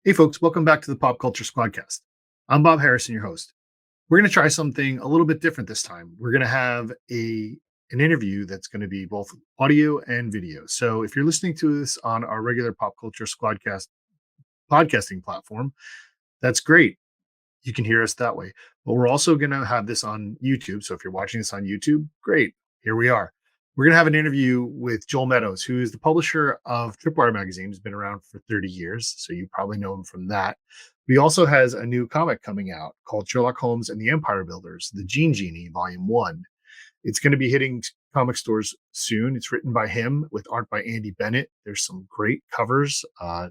Hey, folks, welcome back to the Pop Culture SquadCast. I'm Bob Harrison, your host. We're going to try something a little bit different this time. We're going to have an interview that's going to be both audio and video. So if you're listening to this on our regular Pop Culture SquadCast podcasting platform, that's great. You can hear us that way. But we're also going to have this on YouTube. So if you're watching this on YouTube, great. Here we are. We're going to have an interview with Joel Meadows, who is the publisher of Tripwire Magazine. He's been around for 30 years, so you probably know him from that. But he also has a new comic coming out called Sherlock Holmes and the Empire Builders, the Gene Genie, Volume 1. It's going to be hitting comic stores soon. It's written by him with art by Andy Bennett. There's some great covers,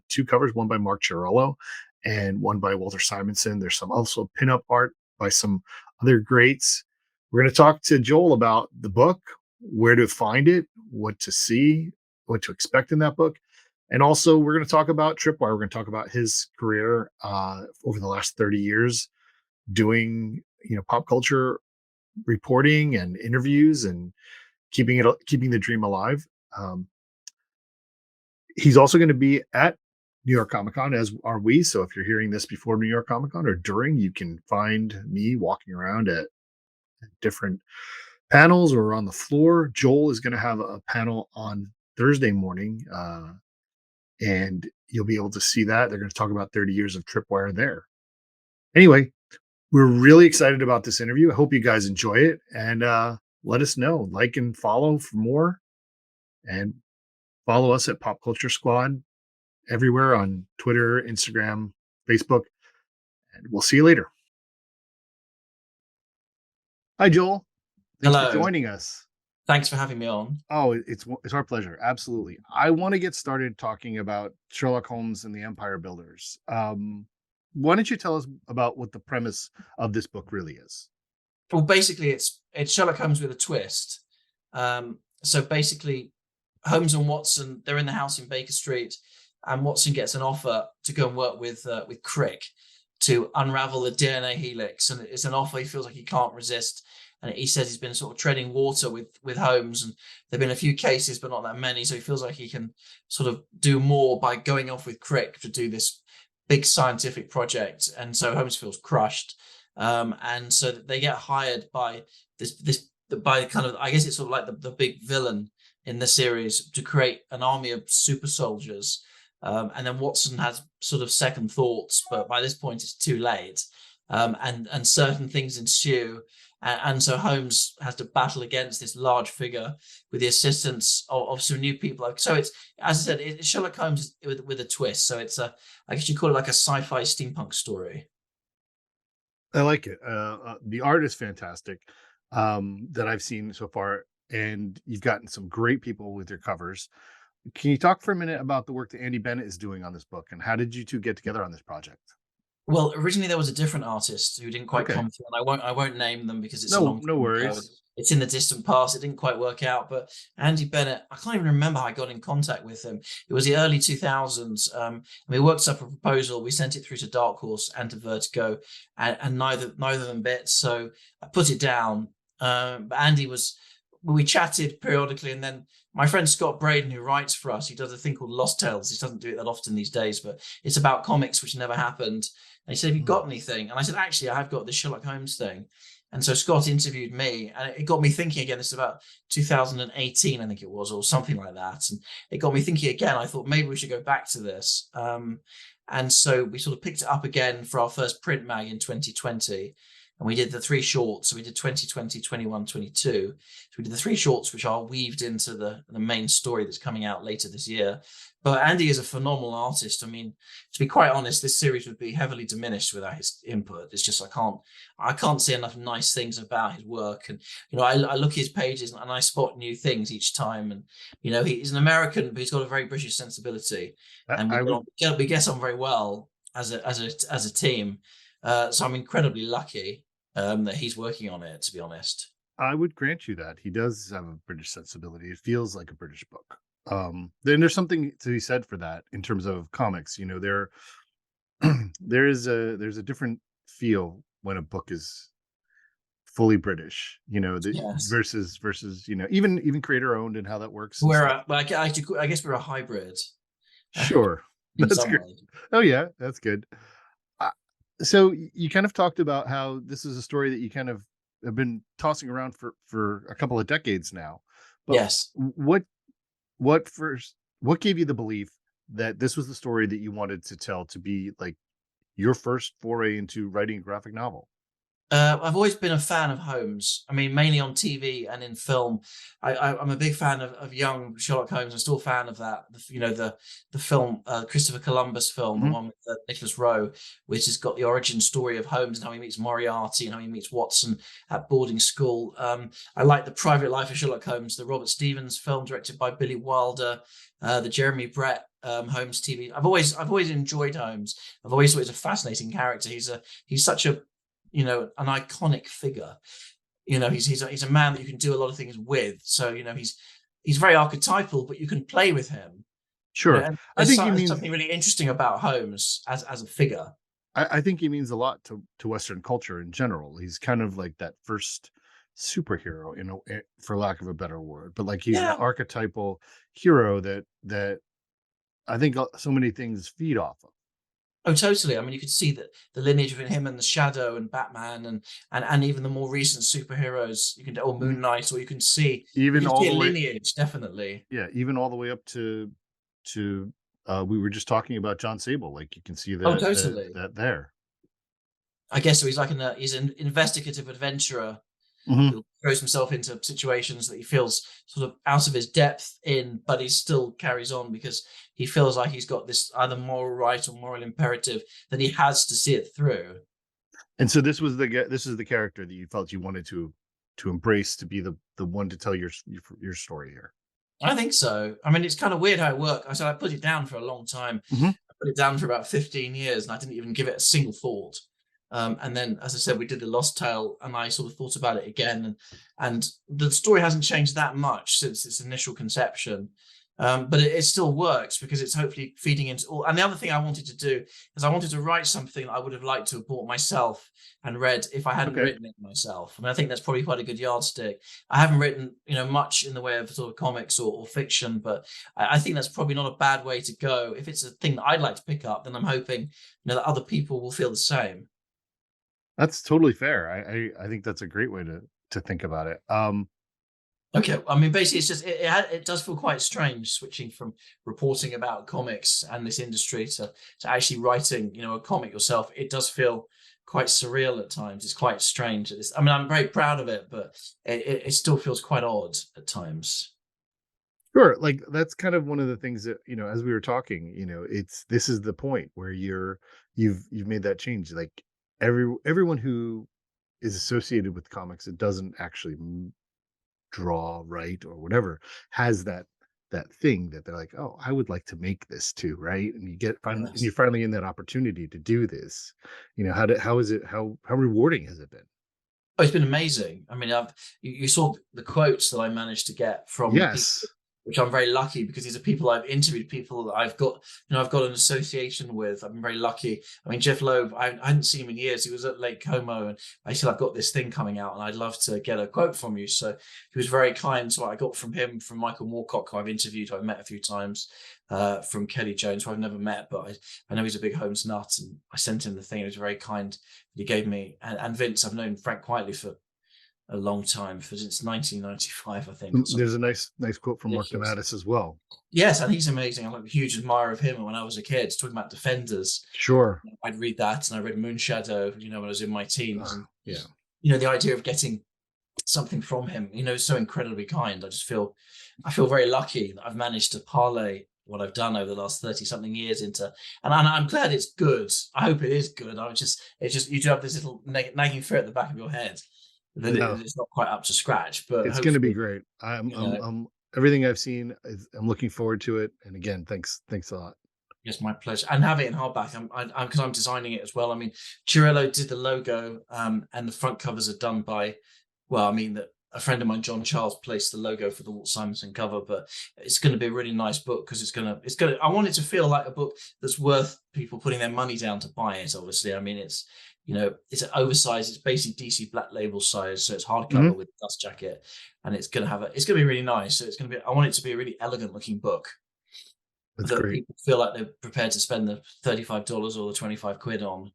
two covers, one by Mark Chiarello and one by Walter Simonson. There's some also pinup art by some other greats. We're going to talk to Joel about the book, where to find it, what to see, what to expect in that book. And also, we're going to talk about Tripwire. We're going to talk about his career over the last 30 years doing, pop culture reporting and interviews and keeping the dream alive. He's also going to be at New York Comic Con, as are we. So if you're hearing this before New York Comic Con or during, you can find me walking around at different panels or on the floor. Joel is going to have a panel on Thursday morning, and you'll be able to see that. They're going to talk about 30 years of Tripwire there. Anyway, we're really excited about this interview. I hope you guys enjoy it, and let us know. Like and follow for more, and follow us at Pop Culture Squad everywhere on Twitter, Instagram, Facebook, and we'll see you later. Hi, Joel. Thanks for Hello. joining us. Thanks for having me on. Oh, it's our pleasure. Absolutely. I want to get started talking about Sherlock Holmes and the Empire Builders. Why don't you tell us about what the premise of this book really is? Well, basically, it's Sherlock Holmes with a twist. So basically, Holmes and Watson, they're in the house in Baker Street, and Watson gets an offer to go and work with Crick to unravel the DNA helix, and it's an offer he feels like he can't resist. And he says he's been sort of treading water with Holmes, and there've been a few cases, but not that many. So he feels like he can sort of do more by going off with Crick to do this big scientific project. And so Holmes feels crushed, and so they get hired by by kind of, I guess it's sort of like the big villain in the series, to create an army of super soldiers. And then Watson has sort of second thoughts, but by this point it's too late. And certain things ensue. And so Holmes has to battle against this large figure with the assistance of some new people. So it's, as I said, it's Sherlock Holmes with a twist. So it's I guess you call it like a sci-fi steampunk story. I like it. The art is fantastic that I've seen so far, and you've gotten some great people with your covers. Can you talk for a minute about the work that Andy Bennett is doing on this book, and how did you two get together on this project? Well, originally there was a different artist who didn't quite Okay. come through, and I won't name them because it's a No, long no time ago. worries. It's in the distant past. It didn't quite work out. But Andy Bennett, I can't even remember how I got in contact with him. It was the early 2000s. And we worked up a proposal. We sent it through to Dark Horse and to Vertigo, and neither of them bit. So I put it down. But Andy was. We chatted periodically, and then my friend Scott Braden, who writes for us, he does a thing called Lost Tales. He doesn't do it that often these days, but it's about comics which never happened. And he said, "Have you got anything?" And I said, "Actually, I have got the Sherlock Holmes thing." And so Scott interviewed me, and it got me thinking again. This is about 2018, I think it was, or something like that. And it got me thinking again. I thought maybe we should go back to this. And so we sort of picked it up again for our first print mag in 2020. And we did the three shorts. So we did 2020, 21, 22. So we did the three shorts, which are weaved into the main story that's coming out later this year. But Andy is a phenomenal artist. I mean, to be quite honest, this series would be heavily diminished without his input. It's just I can't say enough nice things about his work. And I look at his pages and I spot new things each time. And he's an American, but he's got a very British sensibility, and we get on very well as a team. So I'm incredibly lucky that he's working on it, to be honest. I would grant you that he does have a British sensibility. It feels like a British book. Then there's something to be said for that in terms of comics. There there's a different feel when a book is fully British. Yes, Versus even creator owned and how that works and we're stuff. I guess we're a hybrid. Sure. in That's some good. way. Oh yeah, that's good. Uh, so you kind of talked about how this is a story that you kind of have been tossing around for a couple of decades now. But Yes. what what first what gave you the belief that this was the story that you wanted to tell to be like your first foray into writing a graphic novel? I've always been a fan of Holmes. I mean, mainly on TV and in film. I'm a big fan of young Sherlock Holmes. I'm still a fan of that. The film, Christopher Columbus film, the Mhm. one with Nicholas Rowe, which has got the origin story of Holmes and how he meets Moriarty and how he meets Watson at boarding school. I like The Private Life of Sherlock Holmes, the Robert Stevens film directed by Billy Wilder, the Jeremy Brett Holmes TV. I've always enjoyed Holmes. I've always thought he's a fascinating character. He's such a an iconic figure. He's a man that you can do a lot of things with. So he's very archetypal, but you can play with him. Sure. And I think he there's means something really interesting about Holmes as a figure. I think he means a lot to Western culture in general. He's kind of like that first superhero, for lack of a better word, but like he's the Yeah. archetypal hero that I think so many things feed off of. Oh, totally. I mean, you could see that the lineage between him and the Shadow and Batman and even the more recent superheroes. You can or Mhm. Moon Knight, or you Even can all see the a way, lineage definitely. yeah, even all the way up to we were just talking about John Sable. Like you can see Oh, the totally. that there. I guess so. He's an investigative adventurer Mhm. who throws himself into situations that he feels sort of out of his depth in, but he still carries on because he feels like he's got this either moral right or moral imperative that he has to see it through. And so this is the character that you felt you wanted to embrace to be the one to tell your story here. I think so. I mean, it's kind of weird how it worked. I said I put it down for a long time. Mhm. I put it down for about 15 years and I didn't even give it a single thought. And then, as I said, we did the Lost Tale, and I sort of thought about it again, and the story hasn't changed that much since its initial conception, but it still works because it's hopefully feeding into all. And the other thing I wanted to do is I wanted to write something that I would have liked to have bought myself and read if I hadn't Okay. written it myself. I mean, I think that's probably quite a good yardstick. I haven't written, much in the way of sort of comics or fiction, but I think that's probably not a bad way to go. If it's a thing that I'd like to pick up, then I'm hoping that other people will feel the same. That's totally fair. I think that's a great way to think about it. Okay, I mean, basically, it's just it does feel quite strange switching from reporting about comics and this industry to actually writing, a comic yourself. It does feel quite surreal at times. It's quite strange. I mean, I'm very proud of it, but it still feels quite odd at times. Sure, like that's kind of one of the things that, as we were talking, it's this is the point where you've made that change. Like everyone who is associated with comics, it doesn't actually draw, write, or whatever, has that thing that they're like, oh, I would like to make this too, right? And you're Yes. finally in that opportunity to do this. How is it how rewarding has it been? Oh, it's been amazing. I mean, you saw the quotes that I managed to get from people, Yes. which I'm very lucky because these are people I've interviewed, people that I've got an association with. I've been very lucky. I mean, Jeff Loeb, I hadn't seen him in years. He was at Lake Como, and I said, I've got this thing coming out, and I'd love to get a quote from you. So he was very kind. So I got from him, from Michael Moorcock, who I've interviewed, I've met a few times, from Kelly Jones, who I've never met, but I know he's a big Holmes nut, and I sent him the thing. It was very kind that he gave me, and Vince. I've known Frank quietly for a long time, for since 1995, I think, or There's something a nice quote from Mark ridiculous. Damatis as well. Yes, and he's amazing. I'm like a huge admirer of him. And when I was a kid, talking about Defenders, Sure. I'd read that, and I read Moonshadow, when I was in my teens, and Yeah. the idea of getting something from him, so incredibly kind. I feel very lucky that I've managed to parlay what I've done over the last 30 something years into, and I'm glad it's good. I hope it is good. It's just, you do have this little nagging fear at the back of your head that No, it's not quite up to scratch, but it's going to be hopefully, great. you know, Everything I've seen I'm looking forward to it. And again, thanks a lot. it's my pleasure. And have it in hardback. Because I'm designing it as well. I mean, Chirello did the logo, and the front covers are done by, well, I mean, that a friend of mine, John Charles, placed the logo for the Walt Simonson cover. But it's going to be a really nice book because I want it to feel like a book that's worth people putting their money down to buy it. Obviously, I mean, it's an oversized. It's basically DC Black Label size, so it's hardcover Mhm. with a dust jacket, and it's going to be really nice. So it's going to be. I want it to be a really elegant looking book. That's that great. people feel like they're prepared to spend the $35 or the 25 quid on.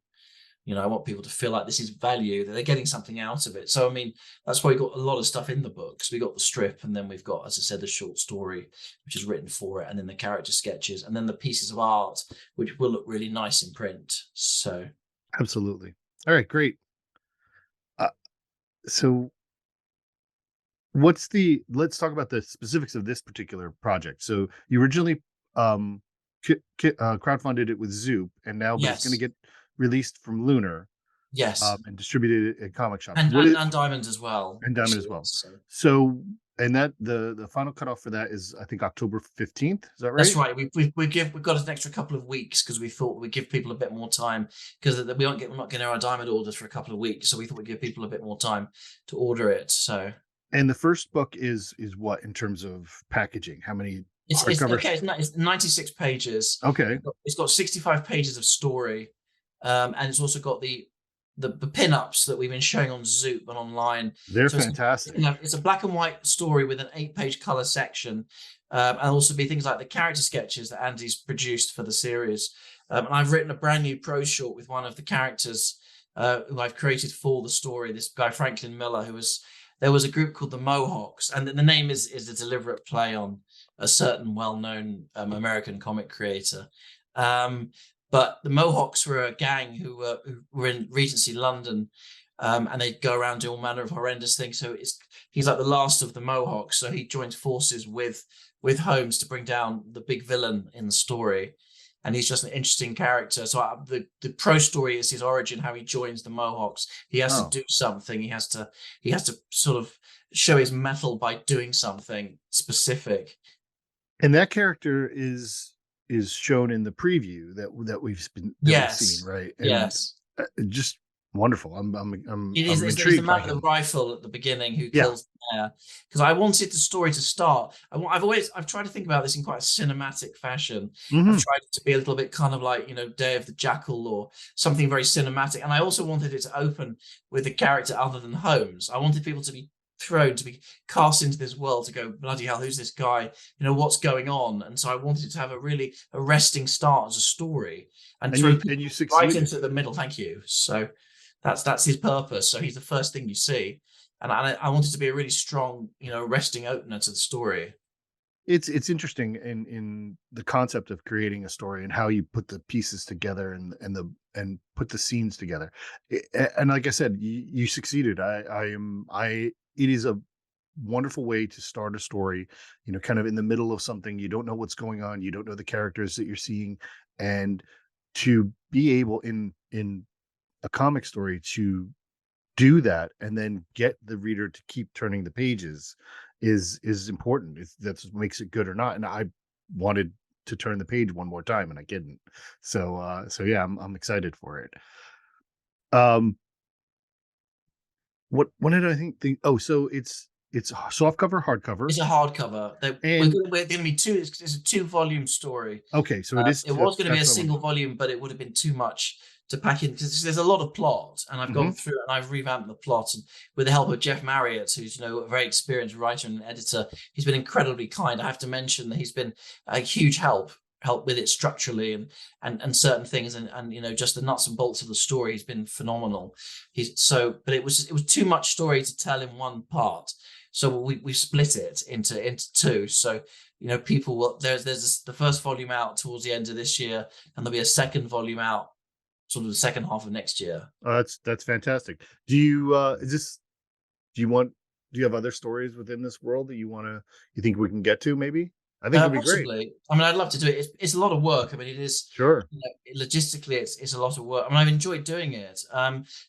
I want people to feel like this is value, that they're getting something out of it. So, I mean, that's why we got a lot of stuff in the books. We got the strip, and then we've got, as I said, the short story, which is written for it, and then the character sketches, and then the pieces of art, which will look really nice in print. So, Absolutely. All right, great. Uh, so let's talk about the specifics of this particular project. So you originally um crowdfunded it with Zoop, and now, but it's going to yes, get released from Lunar, yes, and distributed at comic shops. and What and, is and Diamond as well, And Diamond as actually. well. Yes. So. So, and that the final cutoff for that is, I think, October 15th. Is that That's right? right. We've got an extra couple of weeks because we thought we'd give people a bit more time, because we're not getting our diamond orders for a couple of weeks, so we thought we'd give people a bit more time to order it. So And the first book is what in terms of packaging? How many it's hardcover? okay. It's 96 pages. Okay, It's got 65 pages of story, and it's also got the pin-ups that we've been showing on Zoop and online. they're So fantastic. it's a black and white story with an 8-page color section, and also be things like the character sketches that Andy's produced for the series. And I've written a brand new prose short with one of the characters who I've created for the story. This guy Franklin Miller, there was a group called the Mohawks, and the name is a deliberate play on a certain well-known American comic creator. Um, but the Mohawks were a gang who were in Regency London, and they'd go around do all manner of horrendous things. So he's like the last of the Mohawks. So he joins forces with Holmes to bring down the big villain in the story. And he's just an interesting character. So the pro story is his origin, how he joins the Mohawks. He has to Oh, do something. He has to sort of show his mettle by doing something specific. and that character is shown in the preview that we've seen, Yes, right? And yes. just wonderful. I'm It is. I'm It's the intrigued man by with the him. rifle at the beginning who Yeah. kills the mayor. Because I wanted the story to start. I've tried to think about this in quite a cinematic fashion. I've Hmm. tried it to be a little bit kind of like Day of the Jackal or something very cinematic. And I also wanted it to open with a character other than Holmes. I wanted people to be thrown to be cast into this world to go, bloody hell, who's this guy? What's going on? And so I wanted it to have a really arresting start as a story and And throw you people right succeeded. into the middle. Thank you. So that's his purpose. So he's the first thing you see, and I wanted to be a really strong, arresting opener to the story. It's interesting in the concept of creating a story and how you put the pieces together, and put the scenes together. And like I said, you succeeded. It is a wonderful way to start a story, kind of in the middle of something. You don't know what's going on, you don't know the characters that you're seeing, and to be able in a comic story to do that and then get the reader to keep turning the pages is important. That's what makes it good or not. And I wanted to turn the page one more time, and I didn't. So yeah, I'm excited for it. Um, what did I think? Oh, so it's soft cover, hardcover, It's a hardcover. and We're going to be two. It's a 2-volume story. okay, so it is. It was going to be a That's what I single wanted. volume, but it would have been too much to pack in because there's a lot of plot, and I've gone Hmm. through it and I've revamped the plot, and with the help of Jeff Marriott, who's a very experienced writer and editor. He's been incredibly kind. I have to mention that he's been a huge help with it structurally and certain things, and just the nuts and bolts of the story. He's been phenomenal. But it was too much story to tell in one part, so we split it into two. So people will there's the first volume out towards the end of this year, and there'll be a second volume out sort of the second half of next year. That's fantastic. Do you is this do you want do you have other stories within this world that you think we can get to? Maybe, I think it'd be great. Possibly. I mean, I'd love to do it. It's a lot of work. I mean, it is, Sure. logistically, it's a lot of work. I mean, I've enjoyed doing it.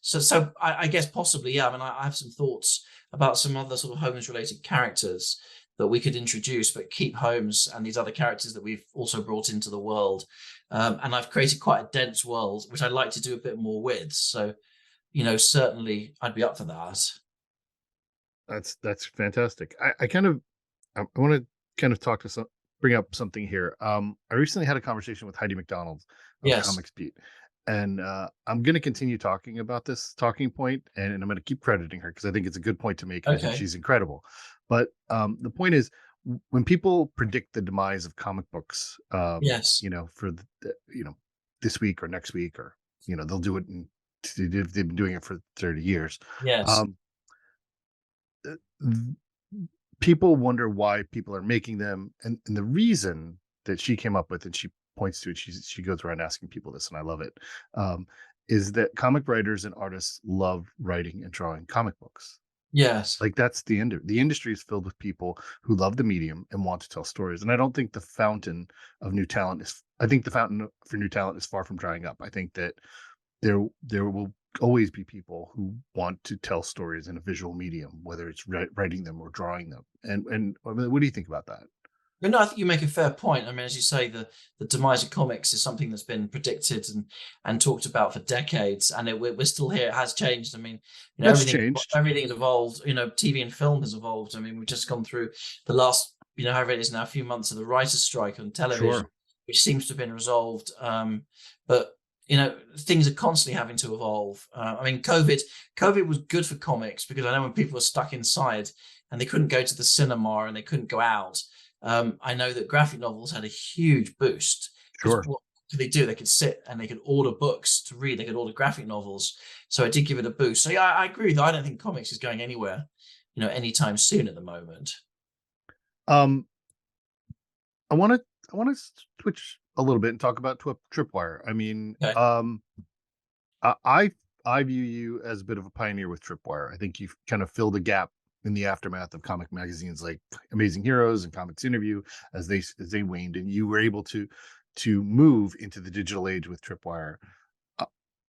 So I guess possibly, yeah. I mean, I have some thoughts about some other sort of Holmes related characters that we could introduce, but keep Holmes and these other characters that we've also brought into the world. And I've created quite a dense world, which I'd like to do a bit more with. So, certainly I'd be up for that. That's fantastic. I want to kind of bring up something here. I recently had a conversation with Heidi McDonald of Yes. Comics Beat, and I'm going to continue talking about this talking point, and I'm going to keep crediting her because I think it's a good point to make, and I think Okay. she's incredible. But the point is, when people predict the demise of comic books, Yes. for this week or next week, or they'll do it. They've been doing it for 30 years. Yes. Um, uh, th- People wonder why people are making them, and the reason that she came up with, and she points to it. She goes around asking people this, and I love it. Um, is that comic writers and artists love writing and drawing comic books? Yes. Like, that's the industry is filled with people who love the medium and want to tell stories. And I don't think the fountain of new talent is. I think the fountain for new talent is far from drying up. I think that there will always be people who want to tell stories in a visual medium, whether it's writing them or drawing them. And I mean, what do you think about that? But no, I think you make a fair point. I mean, as you say, the demise of comics is something that's been predicted and talked about for decades, and we're still here. It has changed. I mean, It's changed. everything has evolved. TV and film has evolved. I mean, we've just gone through the last, however it is now, a few months of the writers' strike on television, Sure. which seems to have been resolved. But things are constantly having to evolve. I mean, COVID was good for comics because I know when people were stuck inside and they couldn't go to the cinema and they couldn't go out. I know that graphic novels had a huge boost because Sure. what could they do? They could sit and they could order books to read. They could order graphic novels. So it did give it a boost. So yeah, I agree with that. I don't think comics is going anywhere, anytime soon at the moment. Um, I want to switch a little bit and talk about Tripwire. I mean, Okay. I I I view you as a bit of a pioneer with Tripwire. I think you've kind of filled a gap in the aftermath of comic magazines like Amazing Heroes and Comics Interview, as they waned, and you were able to move into the digital age with Tripwire. Uh,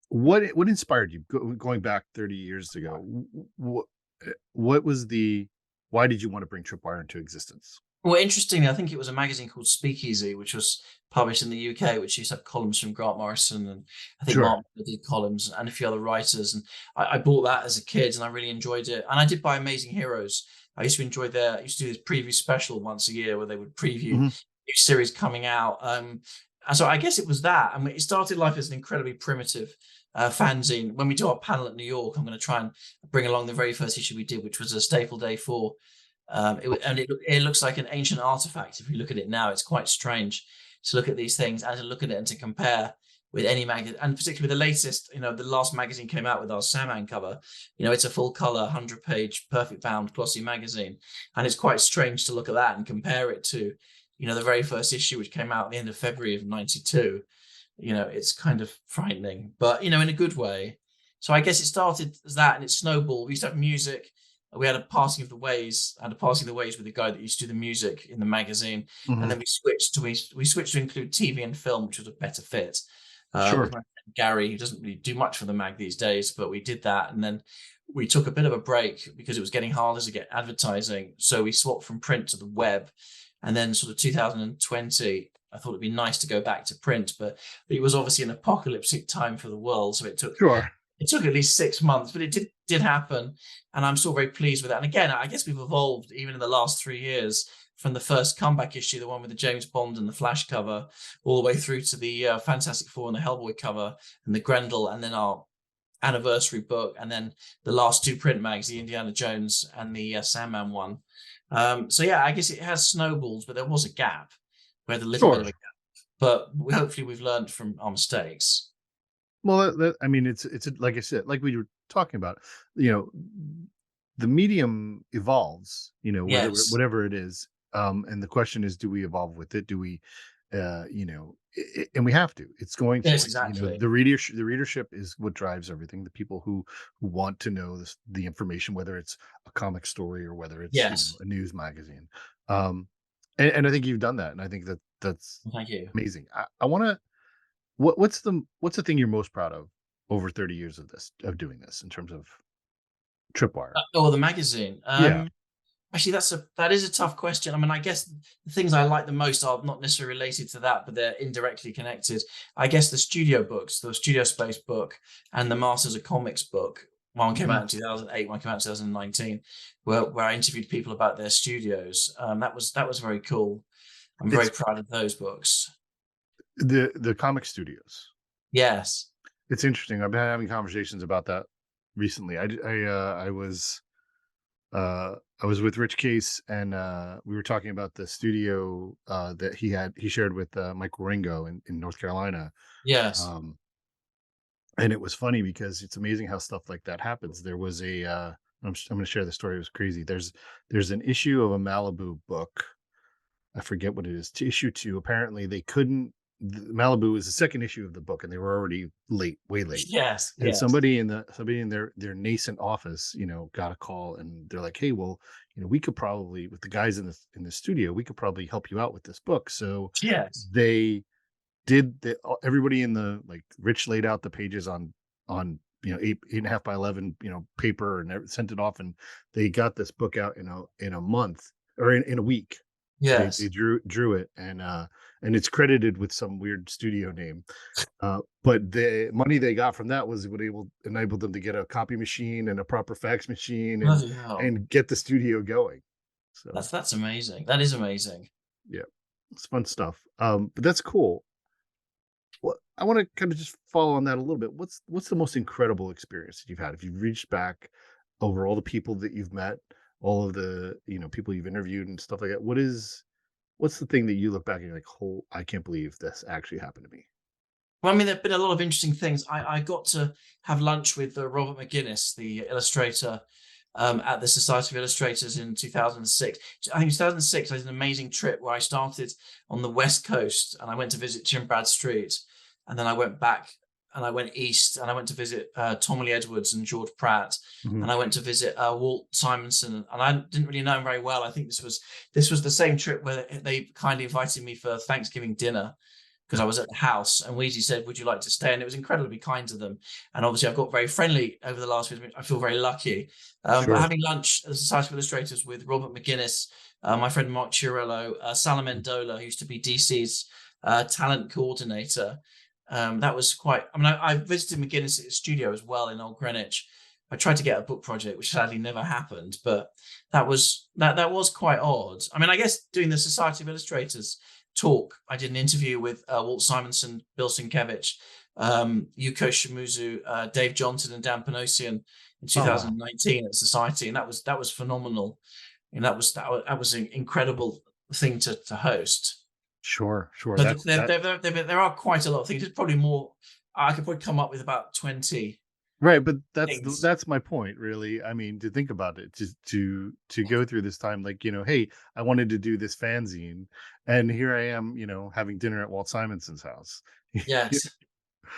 what inspired you going back 30 years ago? What was the why did you want to bring Tripwire into existence? Well, interestingly, I think it was a magazine called Speakeasy, which was published in the UK, which used to have columns from Grant Morrison, and I think Sure. Mark Miller did columns and a few other writers. And I bought that as a kid, and I really enjoyed it. And I did buy Amazing Heroes. I used to enjoy I used to do this preview special once a year where they would preview Hmm. new series coming out. And so I guess it was that. I mean, it started life as an incredibly primitive fanzine. When we do our panel at New York, I'm going to try and bring along the very first issue we did, which was a Staple Day 4. It looks like an ancient artifact. If you look at it now, it's quite strange to look at these things and to look at it and to compare with any magazine, and particularly the latest. The last magazine came out with our Sandman cover. It's a full color, 100-page, perfect bound, glossy magazine, and it's quite strange to look at that and compare it to, the very first issue, which came out at the end of February of '92. It's kind of frightening, but in a good way. So I guess it started as that, and it snowballed. We used to have music. We had a passing of the ways, and a passing of the ways with the guy that used to do the music in the magazine, and Hmm. then we switched to include TV and film, which was a better fit. Sure. With my friend Gary, who doesn't really do much for the mag these days, but we did that, and then we took a bit of a break because it was getting harder to get advertising. So we swapped from print to the web, and then sort of 2020. I thought it'd be nice to go back to print, but it was obviously an apocalyptic time for the world, so Sure. it took at least 6 months, but it did happen, and I'm still very pleased with that. And again, I guess we've evolved even in the last 3 years from the first comeback issue, the one with the James Bond and the Flash cover, all the way through to the Fantastic Four and the Hellboy cover and the Grendel, and then our anniversary book, and then the last two print mags, the Indiana Jones and the Sandman one. So yeah, I guess it has snowballed, but there was a gap. We had a little bit Sure. of a gap, but hopefully we've learned from our mistakes. Well, I mean, like I said, like we were talking about, you know, the medium evolves, Yes, whatever it is. And the question is, do we evolve with it? Do we, and we have to. It's going to. yes, exactly. The readership is what drives everything. The people who want to know the information, whether it's a comic story or whether it's Yes. a news magazine. Um, and I think you've done that, and I think that's Thank you. amazing. I want to what's the thing you're most proud of over 30 years of doing this in terms of Tripwire? Oh, the magazine. Yeah. Actually, that is a tough question. I mean, I guess the things I like the most are not necessarily related to that, but they're indirectly connected. I guess the studio books, the Studio Space book, and the Masters of Comics book. One came Mhm. out in 2008. One came out in 2019, where I interviewed people about their studios. That was very cool. I'm very It's proud of those books. the comic studios. Yes. It's interesting. I've been having conversations about that recently. I was I was with Rich Case, and we were talking about the studio that he shared with Michael Ringo in North Carolina. Yes. Um, and it was funny because it's amazing how stuff like that happens. There was I'm going to share the story. It was crazy. There's an issue of a Malibu book. I forget what it is. To issue two. Apparently, they couldn't. Malibu was the second issue of the book, and they were already late, way late. Yes. And Yes. somebody in their nascent office, got a call, and they're like, "Hey, well, we could probably, with the guys in the studio, we could probably help you out with this book." So Yes. they everybody in the, like, Rich laid out the pages on 8 and a half by 11 paper, and sent it off, and they got this book out in a month, or in a week. They Yes. drew it, and it's credited with some weird studio name. But the money they got from that was what enabled them to get a copy machine and a proper fax machine, Bloody hell. and get the studio going. So That's amazing. That is amazing. yeah, it's fun stuff. But that's cool. Well, I want to kind of just follow on that a little bit. What's the most incredible experience that you've had? If you've reached back over all the people that you've met, all of the people you've interviewed and stuff like that, what's the thing that you look back and you're like, "Oh, I can't believe this actually happened to me." Well, I mean, there've been a lot of interesting things. I got to have lunch with Robert McGuinness, the illustrator, at the Society of Illustrators in 2006. I think 2006, I did an amazing trip where I started on the West Coast and I went to visit Jim Bradstreet. And then I went back and I went east and I went to visit Tom Lee Edwards and George Pratt. Mhm. And I went to visit Walt Simonson. And I didn't really know him very well. I think this was the same trip where they kindly invited me for Thanksgiving dinner because I was at the house, and Weezy said, "Would you like to stay?" And it was incredibly kind to them. And obviously, I've got very friendly over the last few weeks. I feel very lucky. But Sure. having lunch at the Society of Illustrators with Robert McGuinness, my friend Mark Chiarello, Salam Mm. Mendola, who used to be DC's talent coordinator, that was quite. I mean, I visited McGuinness' studio as well in Old Greenwich. I tried to get a book project, which sadly never happened, but that was quite odd. I mean, I guess doing the Society of Illustrators talk, I did an interview with Walt Simonson, Bill Sienkiewicz, Yuko Shimizu, Dave Johnson, and Dan Panosian in Oh, wow. 2019 at Society, and that was phenomenal. And that was an incredible thing to host. Sure, sure. So That's that there are quite a lot of things. It's probably more. I could probably come up with about 20 right, but things. that's my point, really. I mean, to think about it, just to go through this time, like, hey, I wanted to do this fanzine, and here I am, having dinner at Walt Simonson's house. Yes,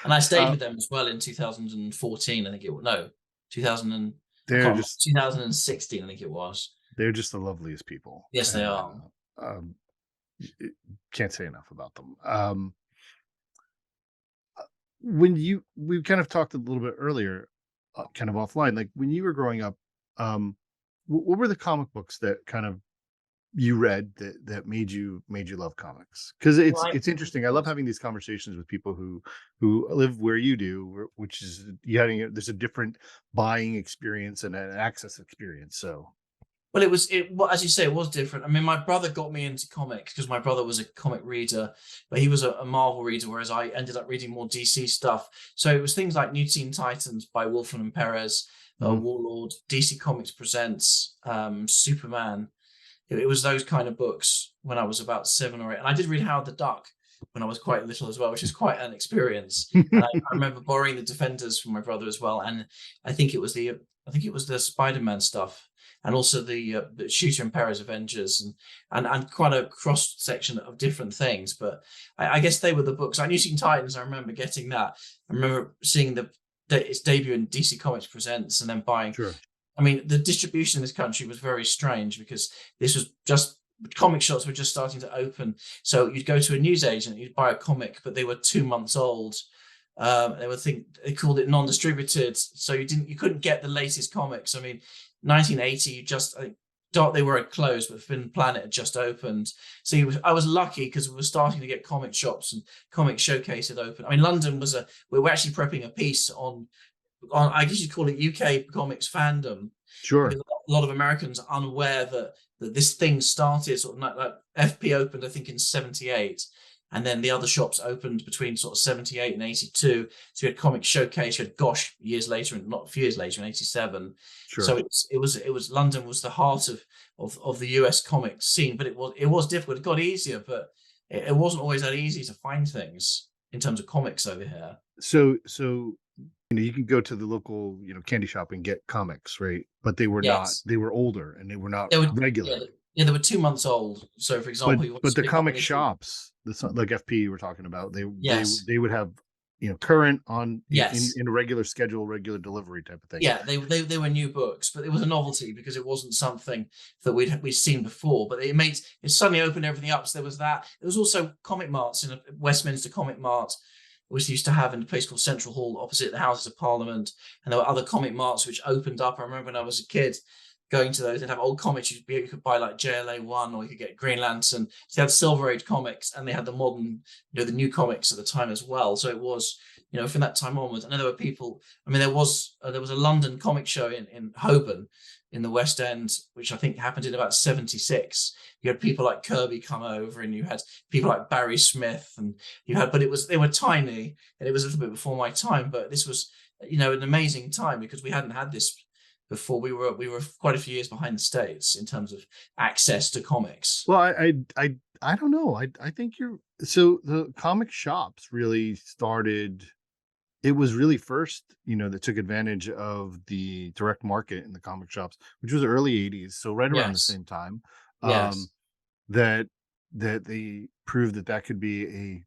and I stayed uh, with them as well in 2014. I think it was no 2000 and I they're can't remember, just 2016. I think it was. they're just the loveliest people, Yes, they and are. it- can't say enough about them. When we kind of talked a little bit earlier, kind of offline, like when you were growing up, what were the comic books that kind of you read that made you love comics? Because Right. it's interesting. I love having these conversations with people who live where you do, which is there's a different buying experience and an access experience. So Well, well, as you say, it was different. I mean, my brother got me into comics because my brother was a comic reader, but he was a Marvel reader, whereas I ended up reading more DC stuff. So it was things like New Teen Titans by Wolfman and Perez, mhm. Warlord, DC Comics Presents, Superman. It was those kind of books when I was about 7 or 8. And I did read Howard the Duck when I was quite little as well, which is quite an experience. And I remember borrowing the Defenders from my brother as well. And I think it was the Spider-Man stuff, and also the Shooter and Perez Avengers, and quite a cross section of different things. But I guess they were the books. I New Teen Titans. I remember getting that. I remember seeing its debut in DC Comics Presents, and then buying. Sure. I mean, the distribution in this country was very strange because this was just comic shops were just starting to open. So you'd go to a newsagent, you'd buy a comic, but they were 2 months old. They called it non-distributed, so you couldn't get the latest comics. I mean, 1980, they were closed, but Forbidden Planet had just opened. So I was lucky because we were starting to get comic shops and comic showcase had opened. I mean, London we were actually prepping a piece on I guess you'd call it UK comics fandom, because Sure. a lot of Americans are unaware that this thing started sort of like FP opened, I think, in '78, and then the other shops opened between sort of 78 and 82. So you had Comic Showcase, you had Gosh years later, and not a few years later in 87. So Sure. it was London was the heart of the US comics scene, but it was difficult. It got easier, but it wasn't always that easy to find things in terms of comics over here. So you can go to the local, candy shop and get comics, right? But Yes. they were older and they were not They were yeah, regular. yeah, they were 2 months old. So for But example, you want to but the pick up an comic issue. shops, like FP you were talking about, Yes. they would have, current on Yes. in a regular schedule, regular delivery type of thing. Yeah, they were new books, but it was a novelty because it wasn't something that we'd seen before. But it suddenly opened everything up. So there was that. There was also comic marts in Westminster Comic Mart, which used to have in a place called Central Hall opposite the Houses of Parliament, and there were other comic marts which opened up. I remember when I was a kid going to those. They'd have old comics. You could buy like JLA 1, or you could get Green Lantern. So they had Silver Age comics, and they had the modern, the new comics at the time as well. So it was, from that time onwards. I know there were people. I mean, there was a London comic show in Holborn, in the West End, which I think happened in about 76. You had people like Kirby come over, and you had people like Barry Smith, and but they were tiny, and it was a little bit before my time. But this was, an amazing time because we hadn't had this before. We were quite a few years behind the States in terms of access to comics. Well, I don't know. I think you're so the comic shops really started. It was really first, that took advantage of the direct market in the comic shops, which was the early '80s, so right around the Yes, same time, um, yes, that they proved that that could be a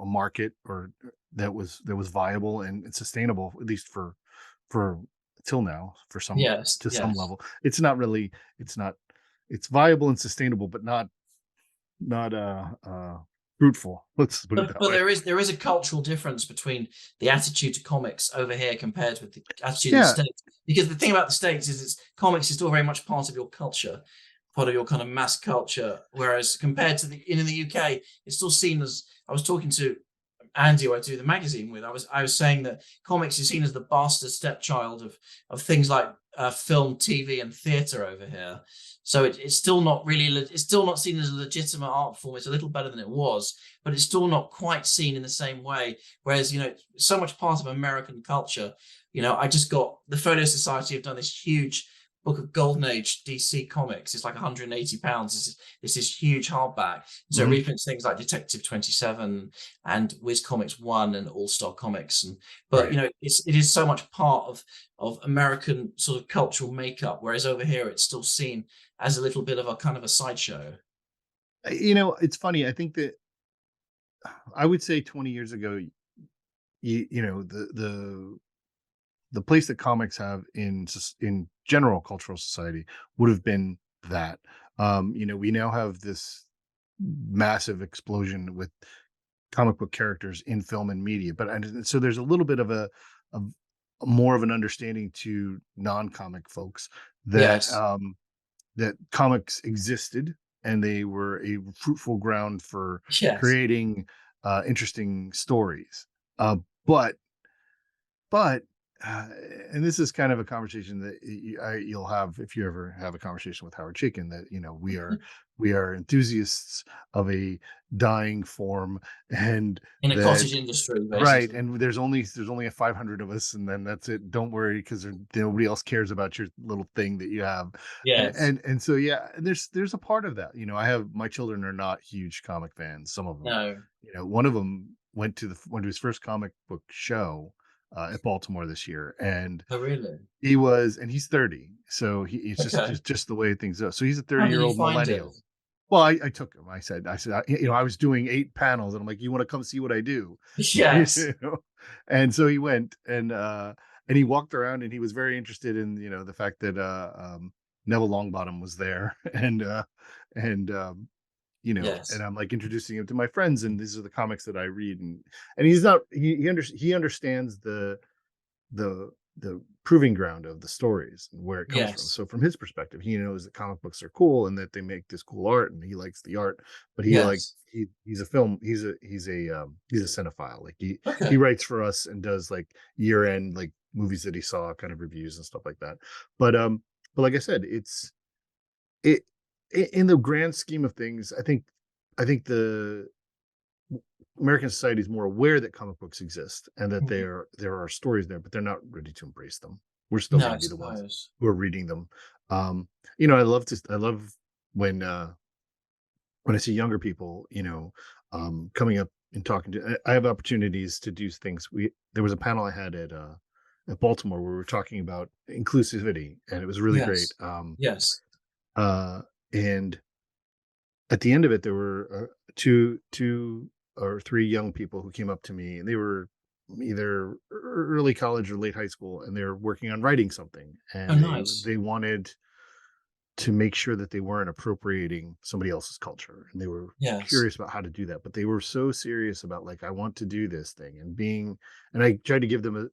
market, or that was viable and sustainable, at least for till now, yes, to some yes. level. It's not really, it's not, it's viable and sustainable, but not fruitful. Let's put it But that but way. there is a cultural difference between the attitude to comics over here compared with the attitude in the Yeah. States. Because the thing about the States is, comics is still very much part of your culture, part of your kind of mass culture. Whereas compared to in the UK, it's still seen as, I was talking to Andy, who I do the magazine with. I was saying that comics is seen as the bastard stepchild of things like film, TV, and theatre over here. So it's still not really, it's still not seen as a legitimate art form. It's a little better than it was, but it's still not quite seen in the same way. Whereas, so much part of American culture. I just got the Photo Society have done this huge book of Golden Age DC comics. It's like £180. It's this huge hardback. So it Mhm. reprints things like Detective 27 and Wiz Comics 1 and All Star Comics. But Right. it is so much part of American sort of cultural makeup, whereas over here it's still seen as a little bit of a kind of a sideshow. It's funny. I think that I would say 20 years ago, the place that comics have in general cultural society would have been that. We now have this massive explosion with comic book characters in film and media, but and so there's a little bit of more of an understanding to non-comic folks that Yes. that comics existed and they were a fruitful ground for Yes. creating interesting stories. Uh, but but uh, and this is kind of a conversation that you'll have if you ever have a conversation with Howard Chicken, that we are enthusiasts of a dying form, and In a that cottage industry, right, basically. and there's only a 500 of us, and then that's it. Don't worry, because nobody else cares about your little thing that you have, and Yes. so yeah, there's a part of that. I have my children are not huge comic fans. Some of them, No. one of them went to his first comic book show at Baltimore this year, and Oh, really? he's 30, so it's just Okay. just the way things go. So he's a How did 30-year-old you find it? millennial. Well, I took him. I was doing 8 panels, and I'm like, "You want to come see what I do?" You Yes. know? And so he went, and he walked around, and he was very interested in the fact that Neville Longbottom was there, and and Yes. I'm like introducing him to my friends, and these are the comics that I read, and he's not he understands the the proving ground of the stories and where it comes from. Yes. So from his perspective, he knows that comic books are cool and that they make this cool art, and he likes the art. But Yes. he's a film he's a cinephile. Like he Okay. writes for us and does like year end like movies that he saw kind of reviews and stuff like that. But like I said, it in the grand scheme of things, I think the American society is more aware that comic books exist and that Mhm. there are stories there, but they're not ready to embrace them. We're still No, going to I be the ones suppose. who are reading them. Um, I love when when I see younger people, coming up and talking to. I have opportunities to do things. There was a panel I had at Baltimore where we were talking about inclusivity, and it was really great. Yes. Yes. Uh, and at the end of it, there were two or three young people who came up to me, and they were either early college or late high school, and they're working on writing something, Oh, and nice. they wanted to make sure that they weren't appropriating somebody else's culture, and they were Yes. curious about how to do that, but they were so serious about, like, I want to do this thing, and I tried to give them the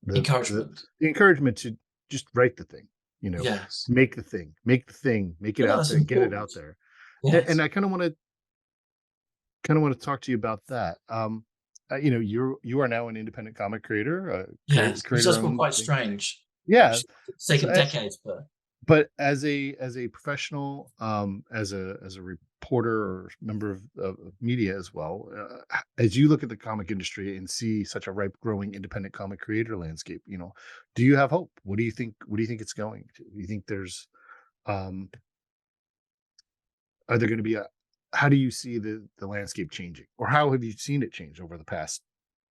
the, Encouragement. the encouragement to just write the thing, you know, Yes. make it No, out that's there, get it important. out there. And Yes. I kind of want to talk to you about that. You are now an independent comic creator, Yes. Which create does your feel own quite thing. strange. Yeah. Which it's So, taken decades, but but as a professional, as a reporter or member of media as well, as you look at the comic industry and see such a ripe, growing independent comic creator landscape, do you have hope? What do you think? What do you think it's going to? Do you think there's um, are there going to be a how do you see the landscape changing, or how have you seen it change over the past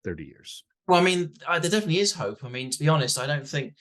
30 years? well, I mean, there definitely is hope. I mean, to be honest, I don't think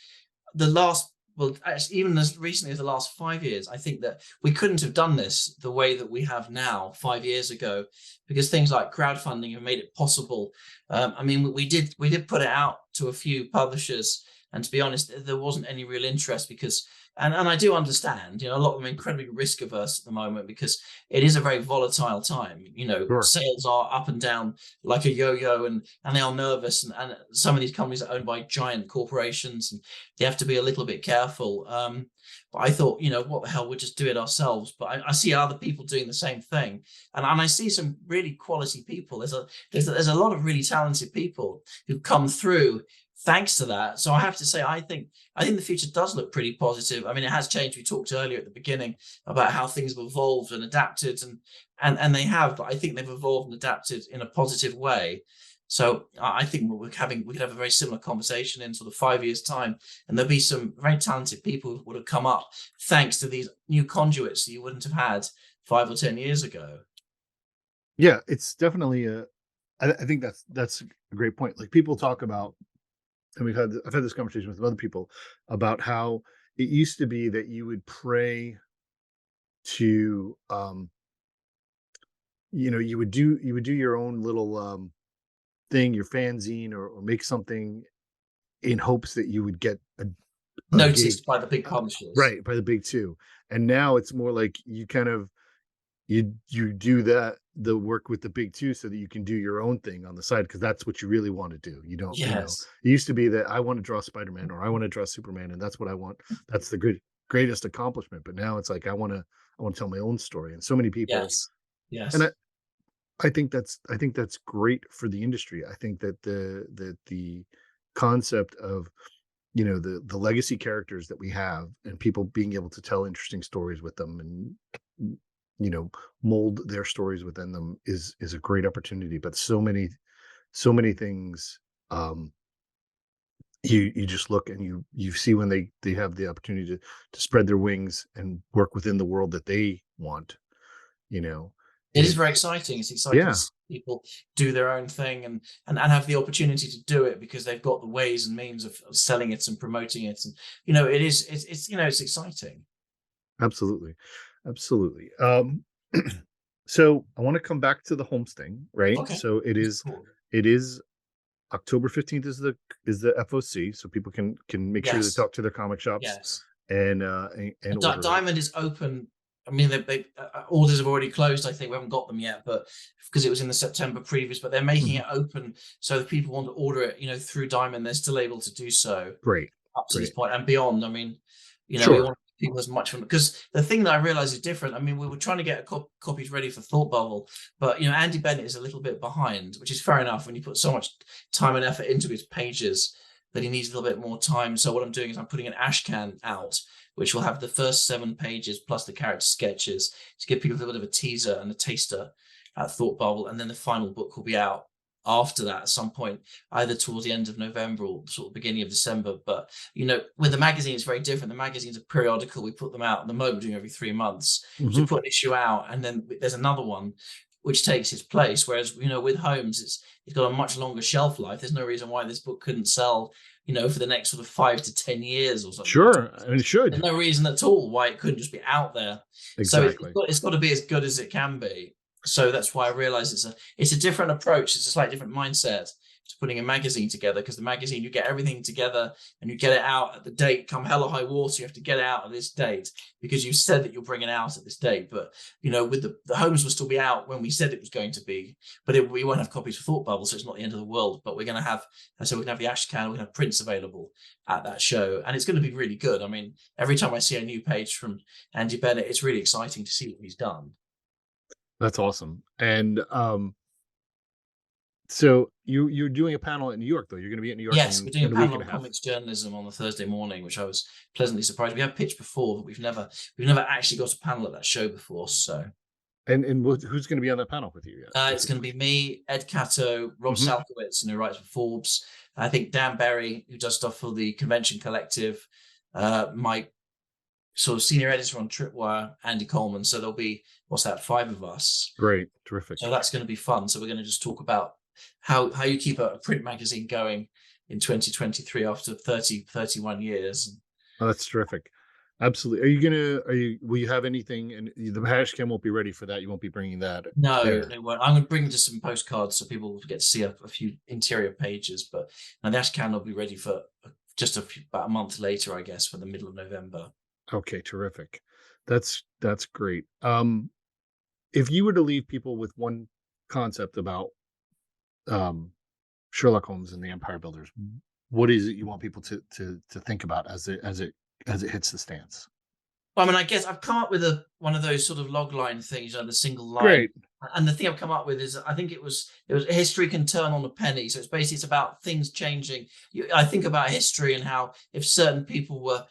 the last well actually even as recently as the last 5 years, I think that we couldn't have done this the way that we have now 5 years ago, because things like crowdfunding have made it possible. I mean, we did put it out to a few publishers, and to be honest, there wasn't any real interest because and I do understand, a lot of them are incredibly risk averse at the moment because it is a very volatile time. Sure. Sales are up and down like a yo-yo, and they are nervous, and some of these companies are owned by giant corporations, and they have to be a little bit careful. But I thought, what the hell, we'll just do it ourselves. But I see other people doing the same thing, and I see some really quality people. There's a lot of really talented people who've come through thanks to that. So I have to say, I think the future does look pretty positive. I mean, it has changed. We talked earlier at the beginning about how things have evolved and adapted, and they have, but I think they've evolved and adapted in a positive way. So I think we could have a very similar conversation in sort of 5 years' time, and there'll be some very talented people who would have come up thanks to these new conduits that you wouldn't have had 5 or 10 years ago. Yeah, it's definitely a. I think that's a great point. Like, people talk about, and I've had this conversation with other people about how it used to be that you would pray to, you would do your own little thing, your fanzine, or make something in hopes that you would get a gig, Noticed by the big uh, publishers. right, by the big two. And now it's more like you do the work with the big two so that you can do your own thing on the side, because that's what you really want to do. You don't, Yes, it used to be that I want to draw Spider-Man, or I want to draw Superman, and that's what I want. That's the greatest accomplishment. But now it's like I want to tell my own story. And so many people, yes, and yes. I think that's great for the industry. I think that the concept of, the legacy characters that we have, and people being able to tell interesting stories with them, and you know mold their stories within them, is a great opportunity. But so many things, um you just look and you see when they have the opportunity to spread their wings and work within the world that they want, you know It is it very exciting. It's exciting to yeah, see people do their own thing, and have the opportunity to do it because they've got the ways and means of selling it and promoting it. And it's exciting. absolutely, absolutely. So I want to come back to the Holmes thing, right? Okay, So cool. it is October 15th is the FOC, so people can make sure to Yes, talk to their comic shops yes. and order it. Diamond is open. I mean, orders have already closed. I think we haven't got them yet, but because it was in the September previous, but they're making Mhm. it open so if people want to order it, through Diamond, they're still able to do so Great, up to this great. point and beyond. I mean, we Sure. want people as much fun because the thing that I realized is different. I mean, we were trying to get copies ready for Thought Bubble, but Andy Bennett is a little bit behind, which is fair enough when you put so much time and effort into his pages that he needs a little bit more time. So what I'm doing is I'm putting an ashcan out, which will have the first 7 pages plus the character sketches to give people a little bit of a teaser and a taster. at Thought Bubble, and then the final book will be out after that at some point, either towards the end of November or sort of beginning of December. But with the magazine, it's very different. The magazine's a periodical. We put them out at the moment, doing every 3 months. So we put an issue out, and then there's another one which takes its place. Whereas with Holmes, it's got a much longer shelf life. There's no reason why this book couldn't sell for the next sort of 5 to 10 years or something. Sure, and it should. There's no reason at all why it couldn't just be out there. Exactly. So it's got to be as good as it can be. So that's why I realized it's a different approach. It's a slightly different mindset to putting a magazine together, because the magazine, you get everything together and you get it out at the date, come hell or high water. You have to get it out at this date because you said that you'll bring it out at this date. But with the Holmes will still be out when we said it was going to be, but we won't have copies for Thought Bubble, so it's not the end of the world. But we're going to have, so we're going to have the ash can, we're going to have prints available at that show, and it's going to be really good. I mean, every time I see a new page from Andy Bennett, it's really exciting to see what he's done. That's awesome. And so you're doing a panel in New York, though. You're going to be in New York. Yes, we're doing a panel on half. comics journalism on the Thursday morning, which I was pleasantly surprised. We have pitched before, but we've never actually got a panel at that show before. So, and who's going to be on that panel with you? It's going to be me, Ed Cato, Rob Salkowitz, who writes for Forbes. I think Dan Berry, who does stuff for the Convention Collective, my sort of senior editor on Tripwire, Andy Coleman. So there'll be 5 of us. Great, terrific. So that's going to be fun. So we're going to just talk about how you keep a print magazine going in 2023 after 31 years. Oh, that's terrific. Absolutely. Will you have anything? And the hash cam won't be ready for that. You won't be bringing that. No, they won't. I'm going to bring just some postcards so people will get to see a few interior pages. But now the hash can will be ready for just about a month later, I guess, for the middle of November. Okay, terrific. That's great. If you were to leave people with one concept about Sherlock Holmes and the Empire Builders, what is it you want people to think about as it hits the stands? Well, I mean, I guess I've come up with one of those sort of log line things, the single line. Great. And the thing I've come up with is, I think it was history can turn on a penny. So it's about things changing. I think about history and how if certain people were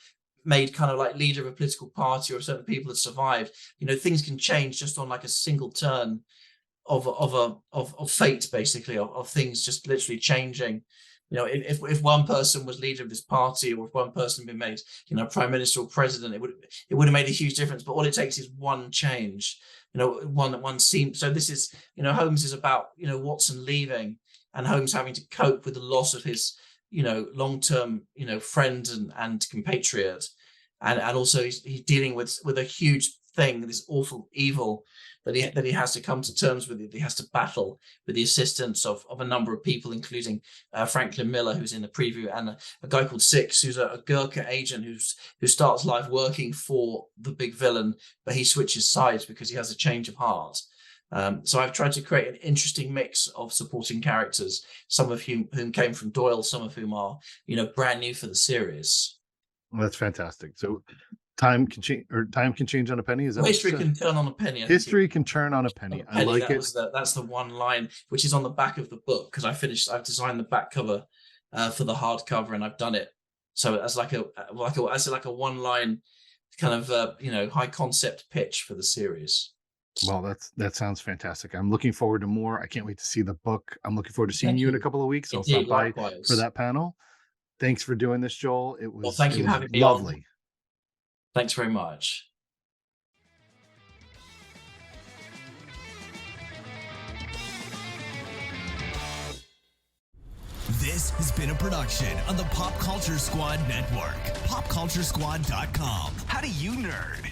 made kind of like leader of a political party, or certain people had survived, things can change just on like a single turn of fate, basically, of things just literally changing. If one person was leader of this party, or if one person had been made, prime minister or president, it would have made a huge difference. But all it takes is one change, one seems. So this is, Holmes is about, Watson leaving and Holmes having to cope with the loss of his, long-term, friend and compatriot. And also he's dealing with a huge thing, this awful evil that he has to come to terms with. He has to battle with the assistance of a number of people, including Franklin Miller, who's in the preview, and a guy called Six, who's a Gurkha agent who starts life working for the big villain, but he switches sides because he has a change of heart. So I've tried to create an interesting mix of supporting characters, some of whom came from Doyle, some of whom are brand new for the series. Well, that's fantastic. So time can change on a penny. Is that history can turn on a penny? History can turn on a penny. I like it. That's the one line which is on the back of the book, because I've designed the back cover for the hardcover, and I've done it so as like a one line kind of high concept pitch for the series. Well, that sounds fantastic. I'm looking forward to more. I can't wait to see the book. I'm looking forward to seeing you in a couple of weeks. I'll stop by for that panel. Thanks for doing this, Joel. It was thank you for having me lovely. On. Thanks very much. This has been a production on the Pop Culture Squad Network. PopCultureSquad.com. How do you nerd?